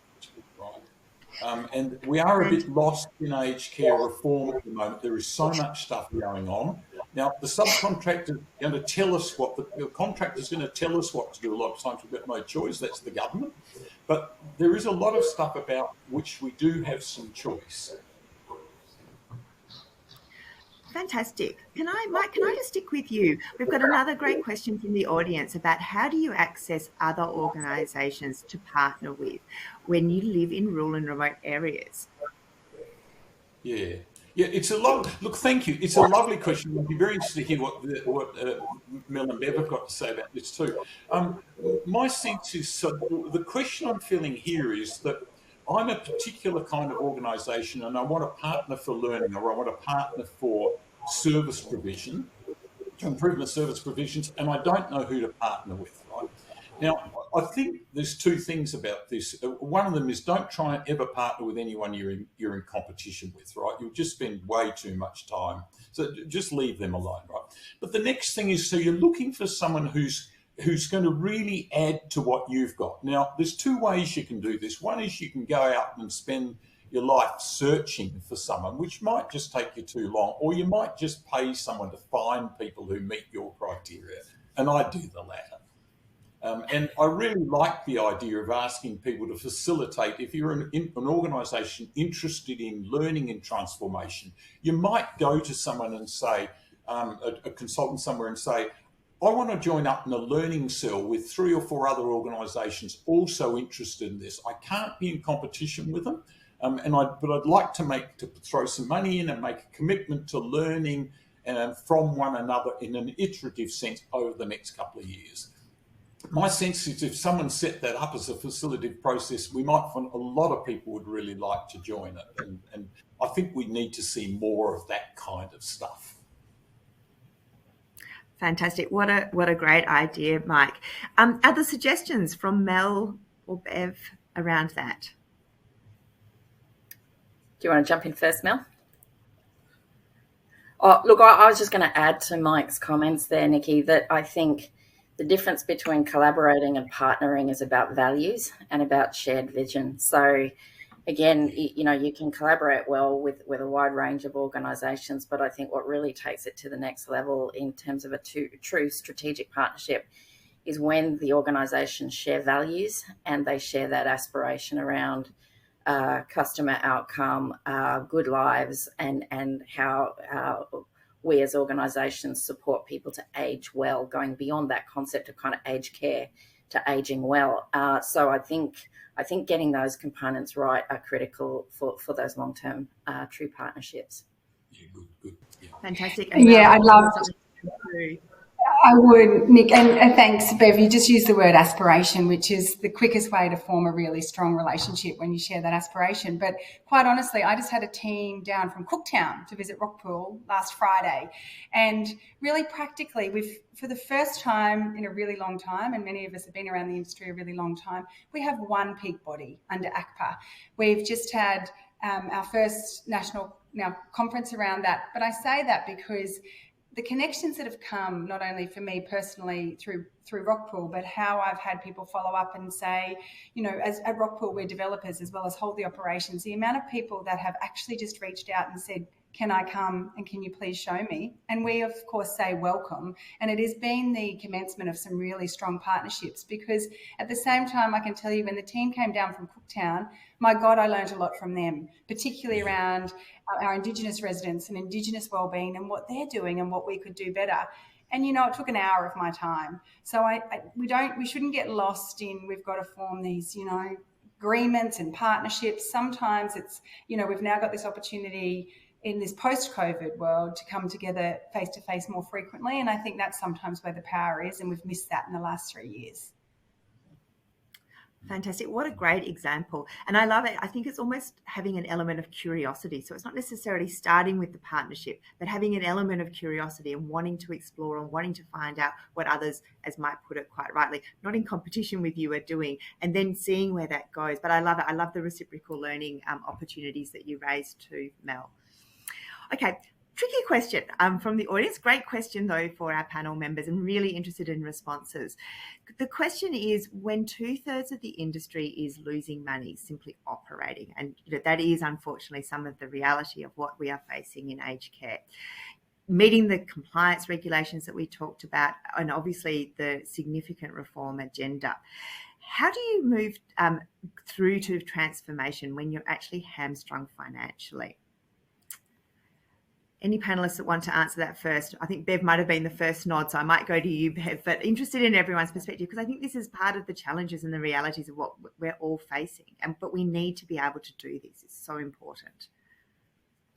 Right? And we are a bit lost in aged care reform at the moment. There is so much stuff going on. Now, the subcontractor is going to tell us what the contractor is going to tell us what to do. A lot of times we've got no choice. That's the government. But there is a lot of stuff about which we do have some choice. Fantastic. Mike, can I just stick with you? We've got another great question from the audience about, how do you access other organisations to partner with when you live in rural and remote areas? Yeah, it's a look. Thank you. It's a lovely question. I'd be very interested to hear what Mel and Bev have got to say about this too. My sense is, so the question I'm feeling here is that I'm a particular kind of organisation, and I want a partner for learning, or I want a partner for service provision, to improve my service provisions, and I don't know who to partner with. Right? Now, I think there's two things about this. One of them is, don't try and ever partner with anyone you're in competition with, right? You'll just spend way too much time. So just leave them alone, right? But the next thing is, so you're looking for someone who's going to really add to what you've got. Now, there's two ways you can do this. One is you can go out and spend your life searching for someone, which might just take you too long, or you might just pay someone to find people who meet your criteria. And I do the latter. And I really like the idea of asking people to facilitate. If you're an organisation interested in learning and transformation, you might go to someone and say, a consultant somewhere, and say, I want to join up in a learning cell with 3 or 4 other organisations also interested in this. I can't be in competition with them, but I'd like to throw some money in and make a commitment to learning from one another in an iterative sense over the next couple of years. My sense is, if someone set that up as a facilitative process, we might find a lot of people would really like to join it. And I think we need to see more of that kind of stuff. Fantastic. What a great idea, Mike. Other suggestions from Mel or Bev around that? Do you want to jump in first, Mel? Oh, look, I was just going to add to Mike's comments there, Nikki, that I think the difference between collaborating and partnering is about values and about shared vision. So again, you can collaborate well with a wide range of organisations, but I think what really takes it to the next level in terms of a true strategic partnership is when the organisations share values and they share that aspiration around customer outcome, good lives, and how we as organisations support people to age well, going beyond that concept of kind of aged care to aging well. So I think getting those components right are critical for those long-term true partnerships. Yeah, good. Yeah. Fantastic. Yeah, I'd love I would, Nick, and thanks, Bev. You just used the word aspiration, which is the quickest way to form a really strong relationship when you share that aspiration. But quite honestly, I just had a team down from Cooktown to visit Rockpool last Friday. And really practically, for the first time in a really long time, and many of us have been around the industry a really long time, we have one peak body under ACPA. We've just had our first national conference around that. But I say that because the connections that have come, not only for me personally through Rockpool, but how I've had people follow up and say, as at Rockpool, we're developers as well as hold the operations. The amount of people that have actually just reached out and said, can I come and can you please show me? And we, of course, say welcome. And it has been the commencement of some really strong partnerships, because at the same time, I can tell you when the team came down from Cooktown, my God, I learned a lot from them, particularly around our Indigenous residents and Indigenous wellbeing and what they're doing and what we could do better. And, it took an hour of my time. So we shouldn't get lost in we've got to form these, agreements and partnerships. Sometimes it's, we've now got this opportunity in this post-COVID world to come together face-to-face more frequently. And I think that's sometimes where the power is, and we've missed that in the last 3 years. Fantastic. What a great example. And I love it. I think it's almost having an element of curiosity. So it's not necessarily starting with the partnership, but having an element of curiosity and wanting to explore and wanting to find out what others, as Mike put it quite rightly, not in competition with you, are doing, and then seeing where that goes. But I love it. I love the reciprocal learning opportunities that you raised too, Mel. Okay. Tricky question from the audience. Great question, though, for our panel members, and really interested in responses. The question is, when 2/3 of the industry is losing money simply operating, and that is unfortunately some of the reality of what we are facing in aged care, meeting the compliance regulations that we talked about, and obviously the significant reform agenda. How do you move through to transformation when you're actually hamstrung financially? Any panelists that want to answer that first? I think Bev might have been the first nod, so I might go to you, Bev, but interested in everyone's perspective, because I think this is part of the challenges and the realities of what we're all facing. But we need to be able to do this. It's so important.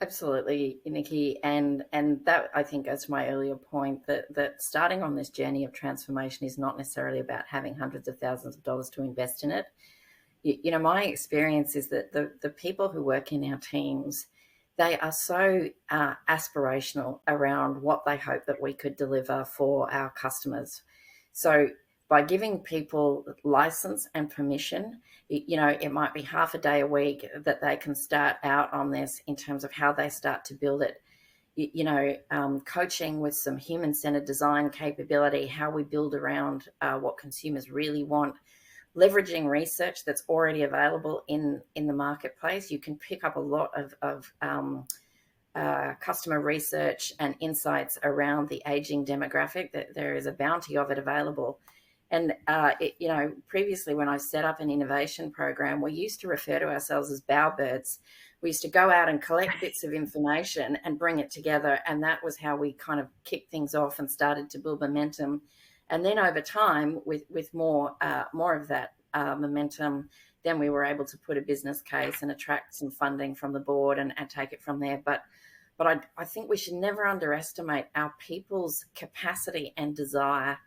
Absolutely, Nikki. And that, I think, goes to my earlier point, that starting on this journey of transformation is not necessarily about having hundreds of thousands of dollars to invest in it. My experience is that the people who work in our teams, they are so aspirational around what they hope that we could deliver for our customers. So by giving people license and permission, it might be half a day a week that they can start out on this in terms of how they start to build it. Coaching with some human-centered design capability, how we build around what consumers really want, leveraging research that's already available in the marketplace. You can pick up a lot of customer research and insights around the aging demographic. That there is a bounty of it available. And, previously when I set up an innovation program, we used to refer to ourselves as bowerbirds. We used to go out and collect bits of information and bring it together. And that was how we kind of kicked things off and started to build momentum. And then over time, with more of that momentum, then we were able to put a business case and attract some funding from the board and take it from there. But I think we should never underestimate our people's capacity and desire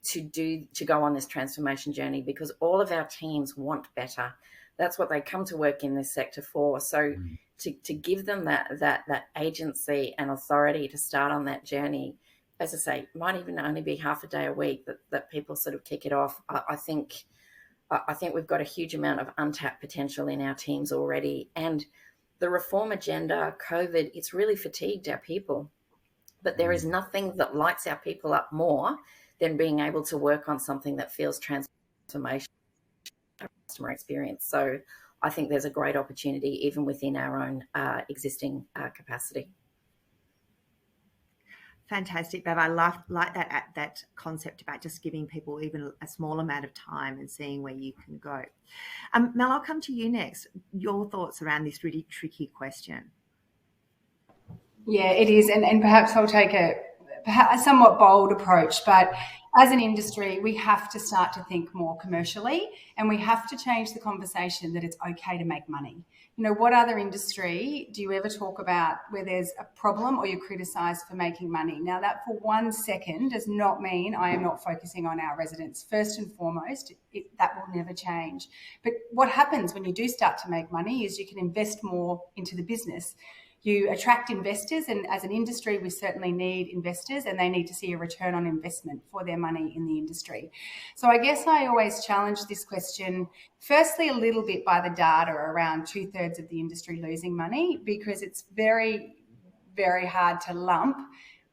to go on this transformation journey, because all of our teams want better. That's what they come to work in this sector for. So to give them that agency and authority to start on that journey, as I say, might even only be half a day a week that people sort of kick it off. I think we've got a huge amount of untapped potential in our teams already. And the reform agenda, COVID, it's really fatigued our people. But there is nothing that lights our people up more than being able to work on something that feels transformational customer experience. So I think there's a great opportunity even within our own existing capacity. Fantastic, Bev. I like that concept about just giving people even a small amount of time and seeing where you can go. Mel, I'll come to you next. Your thoughts around this really tricky question. Yeah, it is. And perhaps I'll take a somewhat bold approach, but as an industry, we have to start to think more commercially, and we have to change the conversation that it's okay to make money. You know, what other industry do you ever talk about where there's a problem or you're criticised for making money? Now, that for 1 second does not mean I am not focusing on our residents. First and foremost, that will never change. But what happens when you do start to make money is you can invest more into the business. You attract investors, and as an industry, we certainly need investors, and they need to see a return on investment for their money in the industry. So I guess I always challenge this question, firstly, a little bit by the data around 2/3 of the industry losing money, because it's very, very hard to lump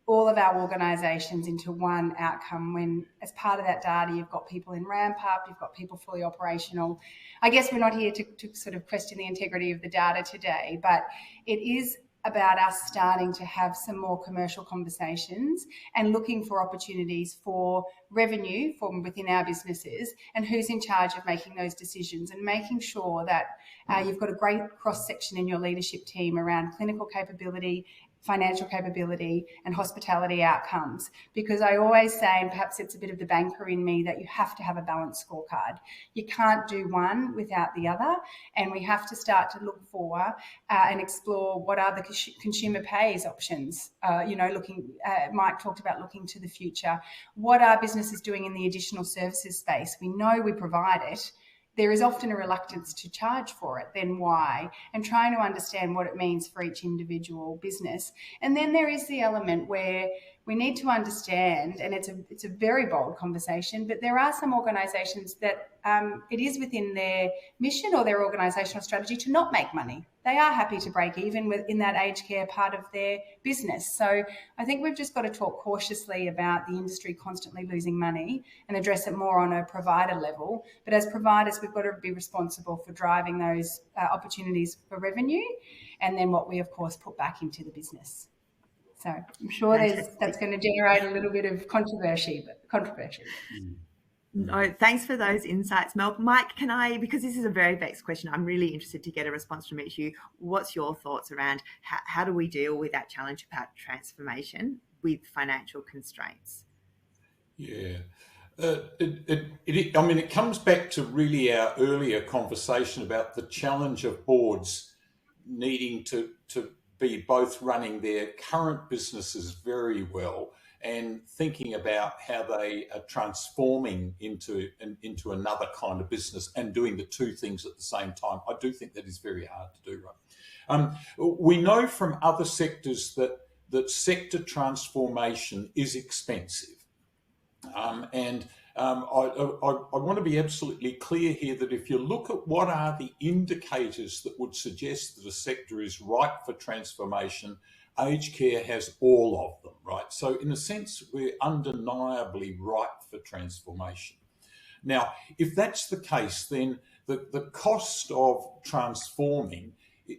all of our organisations into one outcome when, as part of that data, you've got people in ramp up, you've got people fully operational. I guess we're not here to sort of question the integrity of the data today, but it is about us starting to have some more commercial conversations and looking for opportunities for revenue from within our businesses, and who's in charge of making those decisions, and making sure that you've got a great cross-section in your leadership team around clinical capability, financial capability and hospitality outcomes. Because I always say, and perhaps it's a bit of the banker in me, that you have to have a balanced scorecard. You can't do one without the other, and we have to start to look for and explore what are the consumer pays options. Mike talked about looking to the future. What are businesses doing in the additional services space? We know we provide it. There is often a reluctance to charge for it. Then why? And trying to understand what it means for each individual business. And then there is the element where we need to understand, and it's a very bold conversation, but there are some organisations that it is within their mission or their organisational strategy to not make money. They are happy to break even within that aged care part of their business. So I think we've just got to talk cautiously about the industry constantly losing money and address it more on a provider level. But as providers, we've got to be responsible for driving those opportunities for revenue, and then what we, of course, put back into the business. So I'm sure that's going to generate a little bit of controversy. No, thanks for those insights, Mel. Mike, because this is a very vexed question, I'm really interested to get a response from each of you. What's your thoughts around how do we deal with that challenge about transformation with financial constraints? Yeah. It comes back to really our earlier conversation about the challenge of boards needing to be both running their current businesses very well and thinking about how they are transforming into another kind of business and doing the two things at the same time. I do think that is very hard to do, right? We know from other sectors that sector transformation is expensive. I want to be absolutely clear here that if you look at what are the indicators that would suggest that a sector is ripe for transformation, aged care has all of them, right? So in a sense, we're undeniably ripe for transformation. Now, if that's the case, then the cost of transforming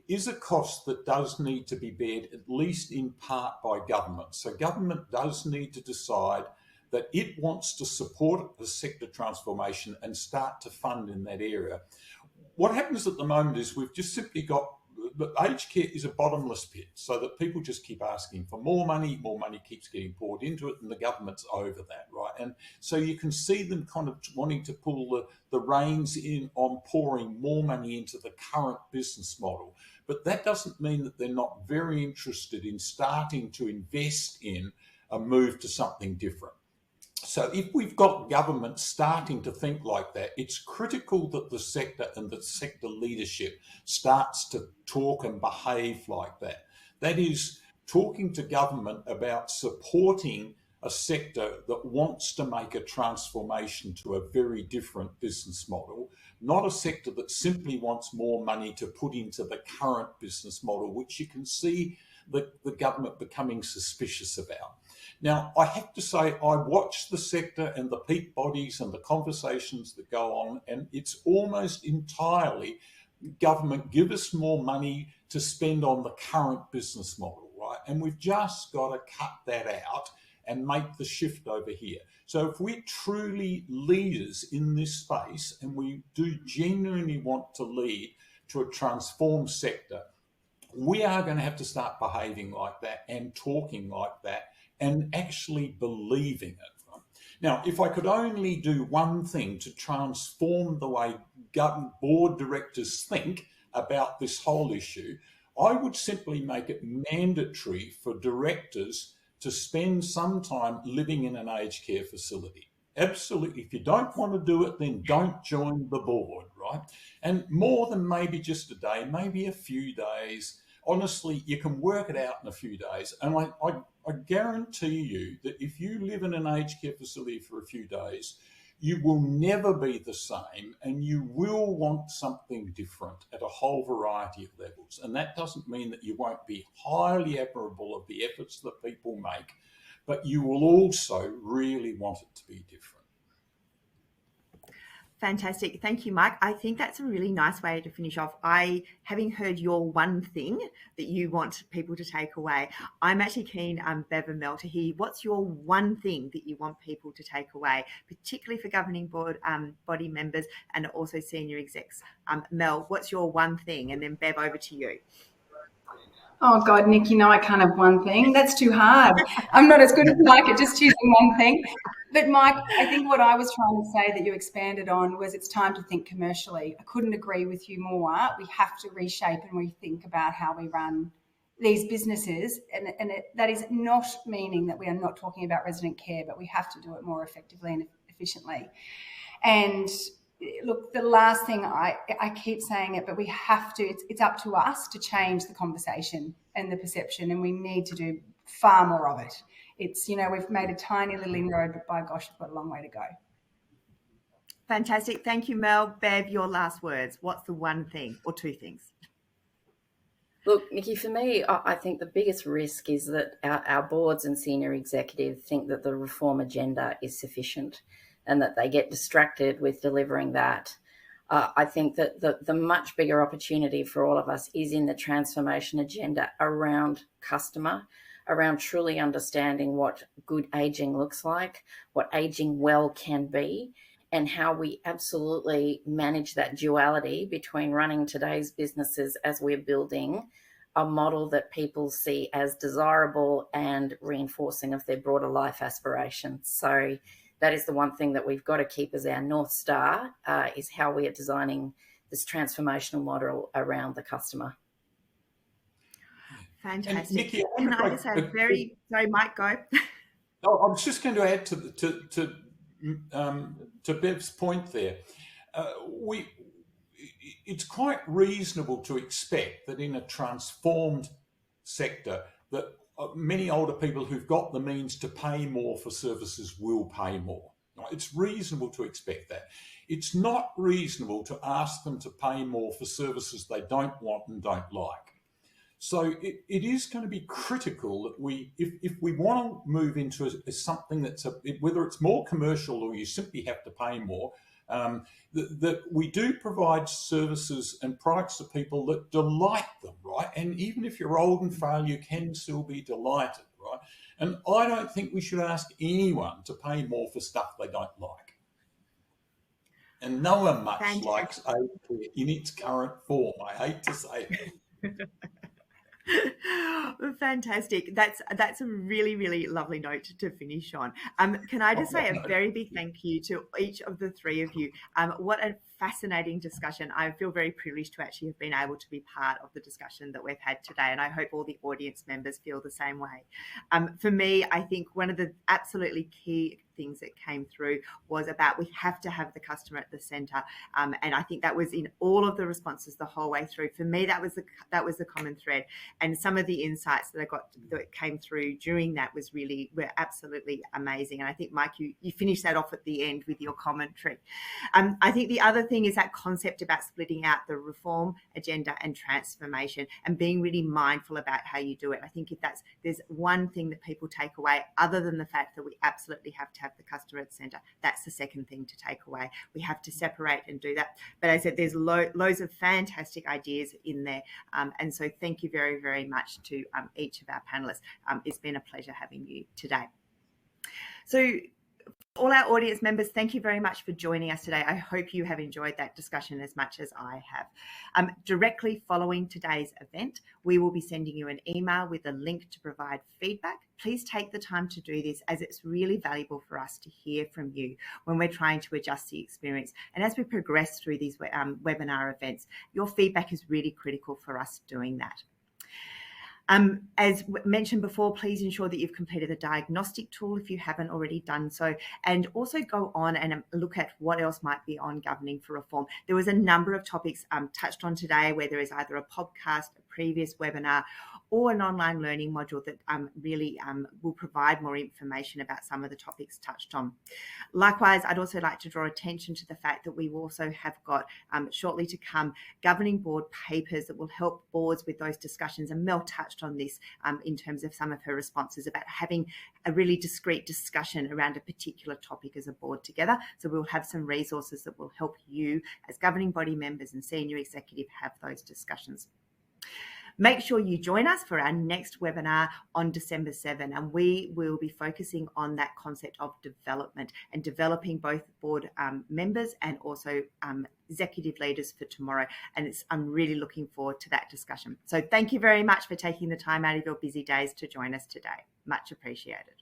is a cost that does need to be bared, at least in part, by government. So government does need to decide that it wants to support the sector transformation and start to fund in that area. What happens at the moment is we've just simply got, aged care is a bottomless pit, so that people just keep asking for more money keeps getting poured into it, and the government's over that, right? And so you can see them kind of wanting to pull the reins in on pouring more money into the current business model. But that doesn't mean that they're not very interested in starting to invest in a move to something different. So if we've got government starting to think like that, it's critical that the sector and the sector leadership starts to talk and behave like that. That is, talking to government about supporting a sector that wants to make a transformation to a very different business model, not a sector that simply wants more money to put into the current business model, which you can see the government becoming suspicious about. Now, I have to say, I watch the sector and the peak bodies and the conversations that go on, and it's almost entirely government, give us more money to spend on the current business model, right? And we've just got to cut that out and make the shift over here. So if we're truly leaders in this space and we do genuinely want to lead to a transformed sector, we are going to have to start behaving like that and talking like that and actually believing it. Now, if I could only do one thing to transform the way board directors think about this whole issue, I would simply make it mandatory for directors to spend some time living in an aged care facility. Absolutely. If you don't want to do it, then don't join the board, right? And more than maybe just a day, maybe a few days. Honestly, you can work it out in a few days. And I guarantee you that if you live in an aged care facility for a few days, you will never be the same, and you will want something different at a whole variety of levels. And that doesn't mean that you won't be highly admirable of the efforts that people make, but you will also really want it to be different. Fantastic. Thank you, Mike. I think that's a really nice way to finish off. Having heard your one thing that you want people to take away, I'm actually keen, Bev and Mel, to hear what's your one thing that you want people to take away, particularly for governing board body members and also senior execs. Mel, what's your one thing? And then Bev, over to you. Oh God, Nick, I can't have one thing. That's too hard. I'm not as good as Mike at just choosing one thing. But Mike, I think what I was trying to say that you expanded on was it's time to think commercially. I couldn't agree with you more. We have to reshape and rethink about how we run these businesses. And that is not meaning that we are not talking about resident care, but we have to do it more effectively and efficiently. And look, the last thing, I keep saying it, but we have to, it's up to us to change the conversation and the perception, and we need to do far more of it. It's, we've made a tiny little inroad, but by gosh, we've got a long way to go. Fantastic. Thank you, Mel. Bev, your last words. What's the one thing or two things? Look, Nikki, for me, I think the biggest risk is that our boards and senior executives think that the reform agenda is sufficient and that they get distracted with delivering that. I think that the much bigger opportunity for all of us is in the transformation agenda around customer, around truly understanding what good ageing looks like, what ageing well can be, and how we absolutely manage that duality between running today's businesses as we're building a model that people see as desirable and reinforcing of their broader life aspirations. So that is the one thing that we've got to keep as our North Star, is how we are designing this transformational model around the customer. Fantastic. Nikki, can I just add sorry, Mike, go. I was just going to add to Bev's point there. It's quite reasonable to expect that in a transformed sector that many older people who've got the means to pay more for services will pay more. It's reasonable to expect that. It's not reasonable to ask them to pay more for services they don't want and don't like. So it is going to be critical that if we want to move into something that's whether it's more commercial or you simply have to pay more, that we do provide services and products to people that delight them, right? And even if you're old and frail, you can still be delighted, right? And I don't think we should ask anyone to pay more for stuff they don't like. And no one much likes aged care in its current form. I hate to say it. Fantastic. That's a really, really lovely note to finish on. Can I just say a very big thank you to each of the three of you. What a fascinating discussion. I feel very privileged to actually have been able to be part of the discussion that we've had today, and I hope all the audience members feel the same way. For me, I think one of the absolutely key things that came through was about we have to have the customer at the centre, and I think that was in all of the responses the whole way through. For me, that was the common thread, and some of the insights that came through during that were absolutely amazing. And I think, Mike, you finished that off at the end with your commentary. I think the other thing is that concept about splitting out the reform agenda and transformation and being really mindful about how you do it. I think if there's one thing that people take away, other than the fact that we absolutely have to have the customer at the centre, that's the second thing to take away. We have to separate and do that. But as I said, there's loads of fantastic ideas in there. And so thank you very, very much to each of our panellists. It's been a pleasure having you today. So all our audience members, thank you very much for joining us today. I hope you have enjoyed that discussion as much as I have. Directly following today's event, we will be sending you an email with a link to provide feedback. Please take the time to do this, as it's really valuable for us to hear from you when we're trying to adjust the experience. And as we progress through these webinar events, your feedback is really critical for us doing that. As mentioned before, please ensure that you've completed the diagnostic tool if you haven't already done so, and also go on and look at what else might be on governing for reform. There was a number of topics touched on today, where there is either a podcast, a previous webinar, or an online learning module that really will provide more information about some of the topics touched on. Likewise, I'd also like to draw attention to the fact that we also have got shortly to come governing board papers that will help boards with those discussions, and Mel touched on this in terms of some of her responses about having a really discrete discussion around a particular topic as a board together. So we'll have some resources that will help you as governing body members and senior executive have those discussions. Make sure you join us for our next webinar on December 7, and we will be focusing on that concept of development and developing both board members and also executive leaders for tomorrow. And I'm really looking forward to that discussion. So thank you very much for taking the time out of your busy days to join us today. Much appreciated.